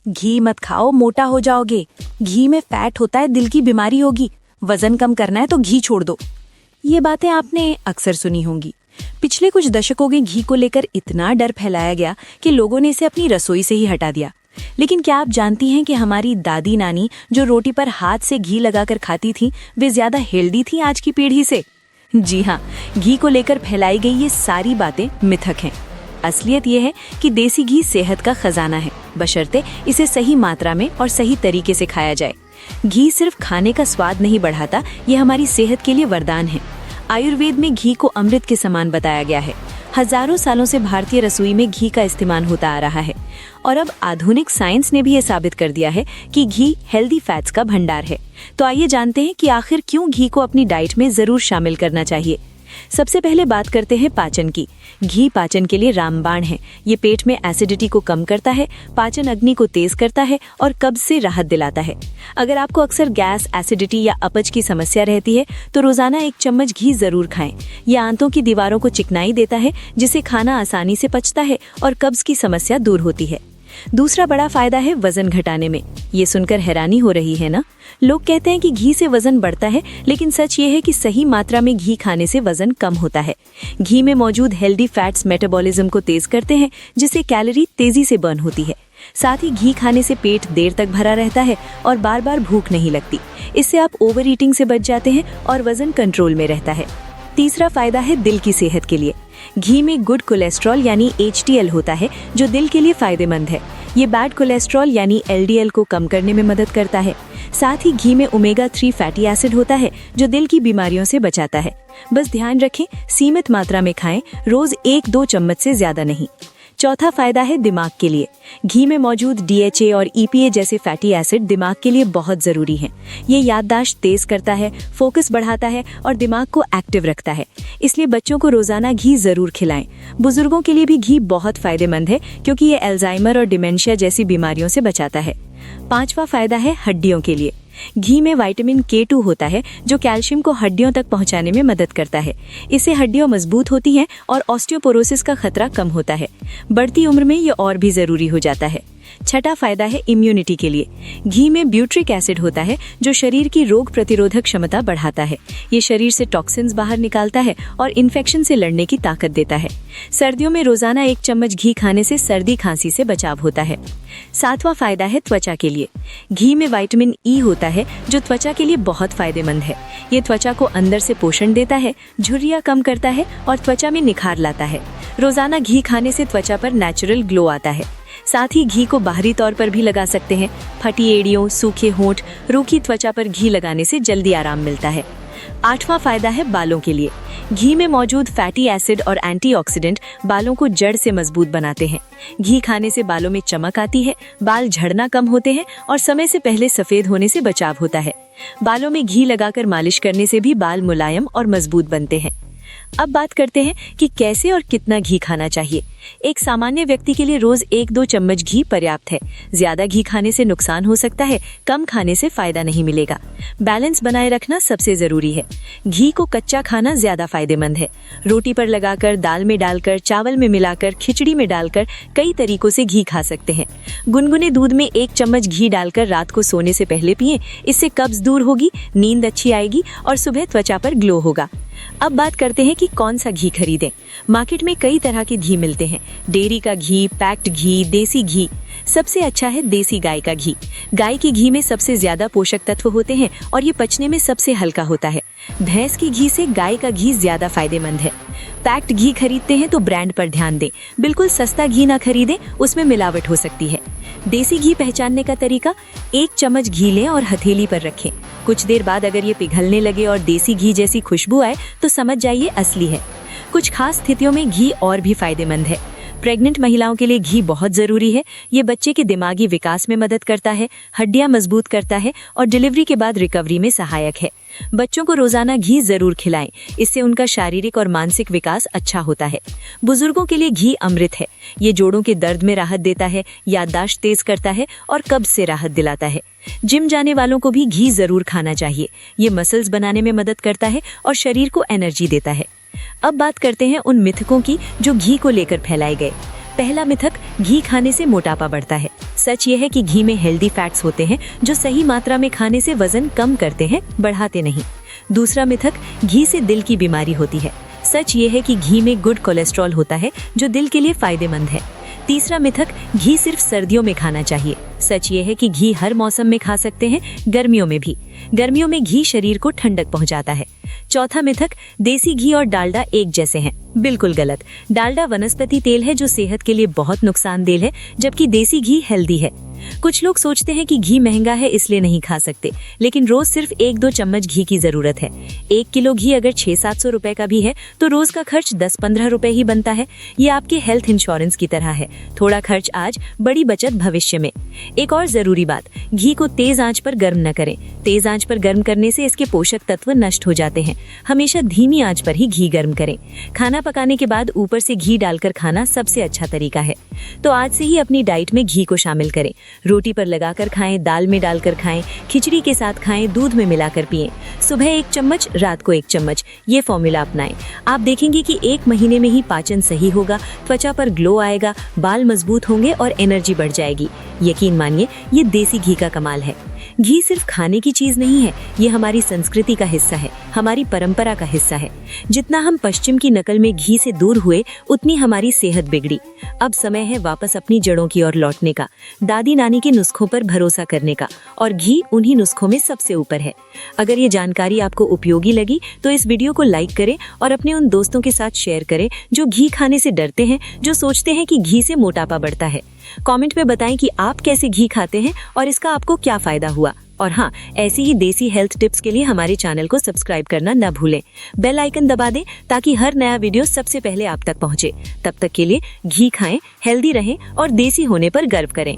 घी मत खाओ, मोटा हो जाओगे। घी में फैट होता है, दिल की बीमारी होगी। वजन कम करना है तो घी छोड़ दो। ये बातें आपने अक्सर सुनी होंगी। पिछले कुछ दशकों में घी को लेकर इतना डर फैलाया गया कि लोगों ने इसे अपनी रसोई से ही हटा दिया। लेकिन क्या आप जानती हैं कि हमारी दादी नानी जो रोटी पर हाथ से घी लगाकर खाती थी, वे ज्यादा हेल्दी थी आज की पीढ़ी से? जी हाँ, घी को लेकर फैलाई गई ये सारी बातें मिथक हैं। असलियत ये है कि देसी घी सेहत का खजाना है, बशर्ते इसे सही मात्रा में और सही तरीके से खाया जाए। घी सिर्फ खाने का स्वाद नहीं बढ़ाता, ये हमारी सेहत के लिए वरदान है। आयुर्वेद में घी को अमृत के समान बताया गया है। हजारों सालों से भारतीय रसोई में घी का इस्तेमाल होता आ रहा है और अब आधुनिक साइंस ने भी ये साबित कर दिया है कि घी हेल्दी फैट्स का भंडार है। तो आइए जानते हैं कि आखिर क्यों घी को अपनी डाइट में जरूर शामिल करना चाहिए। सबसे पहले बात करते हैं पाचन की। घी पाचन के लिए रामबाण है। ये पेट में एसिडिटी को कम करता है, पाचन अग्नि को तेज करता है और कब्ज से राहत दिलाता है। अगर आपको अक्सर गैस, एसिडिटी या अपच की समस्या रहती है तो रोजाना 1 चम्मच घी जरूर खाएं। ये आंतों की दीवारों को चिकनाई देता है, जिससे खाना आसानी से पचता है और कब्ज की समस्या दूर होती है। दूसरा बड़ा फायदा है वजन घटाने में। ये सुनकर हैरानी हो रही है ना? लोग कहते हैं कि घी से वजन बढ़ता है, लेकिन सच ये है कि सही मात्रा में घी खाने से वजन कम होता है। घी में मौजूद हेल्दी फैट्स मेटाबॉलिज्म को तेज करते हैं, जिससे कैलोरी तेजी से बर्न होती है। साथ ही घी खाने से पेट देर तक भरा रहता है और बार बार भूख नहीं लगती। इससे आप ओवर ईटिंग से बच जाते हैं और वजन कंट्रोल में रहता है। तीसरा फायदा है दिल की सेहत के लिए। घी में गुड कोलेस्ट्रॉल यानी HDL होता है, जो दिल के लिए फायदेमंद है। ये बैड कोलेस्ट्रॉल यानी LDL को कम करने में मदद करता है। साथ ही घी में ओमेगा 3 फैटी एसिड होता है, जो दिल की बीमारियों से बचाता है। बस ध्यान रखें, सीमित मात्रा में खाएं, रोज 1-2 चम्मच से ज्यादा नहीं। चौथा फायदा है दिमाग के लिए। घी में मौजूद DHA और EPA जैसे फैटी एसिड दिमाग के लिए बहुत जरूरी हैं। ये याददाश्त तेज करता है, फोकस बढ़ाता है और दिमाग को एक्टिव रखता है। इसलिए बच्चों को रोजाना घी जरूर खिलाएं। बुजुर्गों के लिए भी घी बहुत फायदेमंद है, क्योंकि ये अल्जाइमर और डिमेंशिया जैसी बीमारियों से बचाता है। पांचवा फायदा है हड्डियों के लिए। घी में विटामिन K2 होता है, जो कैल्शियम को हड्डियों तक पहुंचाने में मदद करता है। इससे हड्डियां मजबूत होती हैं और ऑस्टियोपोरोसिस का खतरा कम होता है। बढ़ती उम्र में ये और भी जरूरी हो जाता है। छठा फायदा है इम्यूनिटी के लिए। घी में ब्यूट्रिक एसिड होता है, जो शरीर की रोग प्रतिरोधक क्षमता बढ़ाता है। ये शरीर से टॉक्सिन्स बाहर निकालता है और इन्फेक्शन से लड़ने की ताकत देता है। सर्दियों में रोजाना 1 चम्मच घी खाने से सर्दी खांसी से बचाव होता है। सातवां फायदा है त्वचा के लिए। घी में विटामिन E होता है, जो त्वचा के लिए बहुत फायदेमंद है। ये त्वचा को अंदर से पोषण देता है, झुर्रियां कम करता है और त्वचा में निखार लाता है। रोजाना घी खाने से त्वचा पर नेचुरल ग्लो आता है। साथ ही घी को बाहरी तौर पर भी लगा सकते हैं। फटी एड़ियों, सूखे होंठ, रूखी त्वचा पर घी लगाने से जल्दी आराम मिलता है। आठवां फायदा है बालों के लिए। घी में मौजूद फैटी एसिड और एंटीऑक्सीडेंट बालों को जड़ से मजबूत बनाते हैं। घी खाने से बालों में चमक आती है, बाल झड़ना कम होते हैं और समय से पहले सफेद होने से बचाव होता है। बालों में घी लगाकर मालिश करने से भी बाल मुलायम और मजबूत बनते हैं। अब बात करते हैं कि कैसे और कितना घी खाना चाहिए। एक सामान्य व्यक्ति के लिए रोज 1-2 चम्मच घी पर्याप्त है। ज्यादा घी खाने से नुकसान हो सकता है, कम खाने से फायदा नहीं मिलेगा। बैलेंस बनाए रखना सबसे जरूरी है। घी को कच्चा खाना ज्यादा फायदेमंद है। रोटी पर लगाकर, दाल में डालकर, चावल में मिलाकर, खिचड़ी में डालकर कई तरीकों से घी खा सकते हैं। गुनगुने दूध में 1 चम्मच घी डालकर रात को सोने से पहले पिएं। इससे कब्ज दूर होगी, नींद अच्छी आएगी और सुबह त्वचा पर ग्लो होगा। अब बात करते हैं कि कौन सा घी खरीदें। मार्केट में कई तरह के घी मिलते हैं। डेयरी का घी, पैक्ड घी, देसी घी। सबसे अच्छा है देसी गाय का घी। गाय के घी में सबसे ज्यादा पोषक तत्व होते हैं और ये पचने में सबसे हल्का होता है। भैंस के घी से गाय का घी ज्यादा फायदेमंद है। पैक्ड घी खरीदते हैं तो ब्रांड पर ध्यान दें। बिल्कुल सस्ता घी ना खरीदें, उसमें मिलावट हो सकती है। देसी घी पहचानने का तरीका, 1 चम्मच घी लें और हथेली पर रखें। कुछ देर बाद अगर ये पिघलने लगे और देसी घी जैसी खुशबू आए तो समझ जाइए असली है। कुछ खास स्थितियों में घी और भी फायदेमंद है। प्रेग्नेंट महिलाओं के लिए घी बहुत जरूरी है। ये बच्चे के दिमागी विकास में मदद करता है, हड्डियां मजबूत करता है और डिलीवरी के बाद रिकवरी में सहायक है। बच्चों को रोजाना घी जरूर खिलाएं, इससे उनका शारीरिक और मानसिक विकास अच्छा होता है। बुजुर्गों के लिए घी अमृत है। ये जोड़ों के दर्द में राहत देता है, याददाश्त तेज करता है और कब्ज से राहत दिलाता है। जिम जाने वालों को भी घी जरूर खाना चाहिए। ये मसल्स बनाने में मदद करता है और शरीर को एनर्जी देता है। अब बात करते हैं उन मिथकों की जो घी को लेकर फैलाए गए। पहला मिथक, घी खाने से मोटापा बढ़ता है। सच ये है कि घी में हेल्दी फैट्स होते हैं जो सही मात्रा में खाने से वजन कम करते हैं, बढ़ाते नहीं। दूसरा मिथक, घी से दिल की बीमारी होती है। सच ये है कि घी में गुड कोलेस्ट्रॉल होता है जो दिल के लिए फायदेमंद है। तीसरा मिथक, घी सिर्फ सर्दियों में खाना चाहिए। सच ये है कि घी हर मौसम में खा सकते हैं, गर्मियों में भी। गर्मियों में घी शरीर को ठंडक पहुंचाता है। चौथा मिथक, देसी घी और डालडा एक जैसे हैं। बिल्कुल गलत। डालडा वनस्पति तेल है जो सेहत के लिए बहुत नुकसानदेह है, जबकि देसी घी हेल्दी है। कुछ लोग सोचते हैं कि घी महंगा है इसलिए नहीं खा सकते, लेकिन रोज सिर्फ 1-2 चम्मच घी की जरूरत है। 1 किलो घी अगर 600-700 रुपए का भी है तो रोज का खर्च 10-15 रुपए ही बनता है। ये आपके हेल्थ इंश्योरेंस की तरह है, थोड़ा खर्च आज, बड़ी बचत भविष्य में। एक और जरूरी बात, घी को तेज आंच पर गर्म न करें। तेज आंच पर गर्म करने से इसके पोषक तत्व नष्ट हो जाते हैं। हमेशा धीमी आंच पर ही घी गर्म करें। खाना पकाने के बाद ऊपर से घी डालकर खाना सबसे अच्छा तरीका है। तो आज से ही अपनी डाइट में घी को शामिल करें। रोटी पर लगाकर खाएं, दाल में डालकर खाएं, खिचड़ी के साथ खाएं, दूध में मिलाकर पिएं। सुबह 1 चम्मच, रात को 1 चम्मच, ये फॉर्मूला अपनाएं। आप देखेंगे कि 1 महीने में ही पाचन सही होगा, त्वचा पर ग्लो आएगा, बाल मजबूत होंगे और एनर्जी बढ़ जाएगी। यकीन मानिए, ये देसी घी का कमाल है। घी सिर्फ खाने की चीज नहीं है, ये हमारी संस्कृति का हिस्सा है, हमारी परंपरा का हिस्सा है। जितना हम पश्चिम की नकल में घी से दूर हुए, उतनी हमारी सेहत बिगड़ी। अब समय है वापस अपनी जड़ों की ओर लौटने का, दादी नानी के नुस्खों पर भरोसा करने का, और घी उन्हीं नुस्खों में सबसे ऊपर है। अगर ये जानकारी आपको उपयोगी लगी तो इस वीडियो को लाइक करें और अपने उन दोस्तों के साथ शेयर करें जो घी खाने से डरते हैं, जो सोचते हैं कि घी से मोटापा बढ़ता है। कमेंट में बताएं कि आप कैसे घी खाते हैं और इसका आपको क्या फायदा हुआ। और हाँ, ऐसी ही देसी हेल्थ टिप्स के लिए हमारे चैनल को सब्सक्राइब करना न भूलें। बेल आइकन दबा दें ताकि हर नया वीडियो सबसे पहले आप तक पहुंचे। तब तक के लिए घी खाएं, हेल्दी रहें और देसी होने पर गर्व करें।